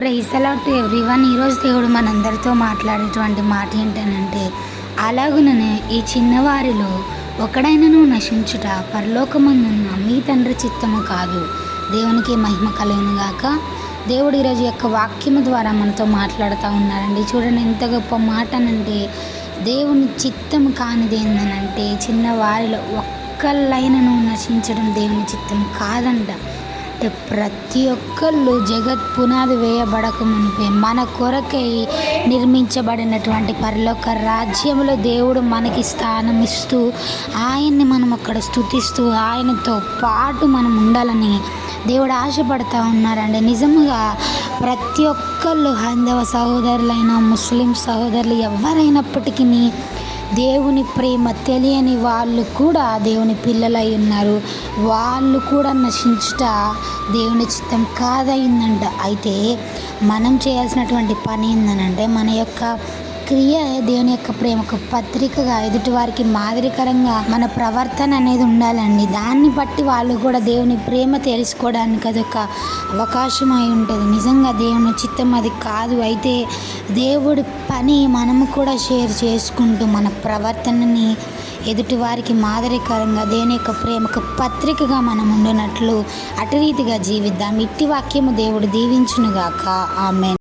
Praise the lord to everyone. ఈరోజు దేవుడు మనందరితో మాట్లాడేటువంటి మాట ఏంటనంటే, అలాగుననే ఈ చిన్నవారిలో ఒకడైనను నశించుట పరలోకమందున్న మీ తండ్రి చిత్తము కాదు. దేవునికి మహిమ కలుగునుగాక. దేవుడు ఈరోజు యొక్క వాక్యము ద్వారా మనతో మాట్లాడుతూ ఉన్నారండి. చూడండి ఎంత గొప్ప మాట అనంటే, దేవుని చిత్తం కానిది ఏందనంటే చిన్నవారిలో ఒక్కళ్ళైనను నశించడం దేవుని చిత్తం కాదంట. ప్రతి ఒక్కళ్ళు జగత్ పునాది వేయబడక మునిపే మన కొరకై నిర్మించబడినటువంటి పరలోక రాజ్యంలో దేవుడు మనకి స్థానం ఇస్తూ ఆయన్ని మనం అక్కడ స్తుతిస్తూ ఆయనతో పాటు మనం ఉండాలని దేవుడు ఆశపడుతూ ఉన్నారండి. నిజంగా ప్రతి ఒక్కళ్ళు హైందవ సహోదరులైనా ముస్లిం సహోదరులు ఎవరైనప్పటికీ దేవుని ప్రేమ తెలియని వాళ్ళు కూడా దేవుని పిల్లలై ఉన్నారు. వాళ్ళు కూడా నశించుట దేవుని చిత్తం కాదయిందంట. అయితే మనం చేయాల్సినటువంటి పని ఏందనంటే, మన యొక్క క్రియ దేవుని యొక్క ప్రేమకు పత్రికగా ఎదుటివారికి మాదిరికరంగా మన ప్రవర్తన అనేది ఉండాలండి. దాన్ని బట్టి వాళ్ళు కూడా దేవుని ప్రేమ తెలుసుకోవడానికి అదొక అవకాశం అయి ఉంటుంది. నిజంగా దేవుని చిత్తం అది కాదు. అయితే దేవుడి పని మనము కూడా షేర్ చేసుకుంటూ మన ప్రవర్తనని ఎదుటివారికి మాదిరికరంగా దేవుని యొక్క ప్రేమకు పత్రికగా మనం ఉండినట్లు అటు రీతిగా జీవిద్దాం. ఇట్టి వాక్యము దేవుడు దీవించునుగాక. ఆమేన్.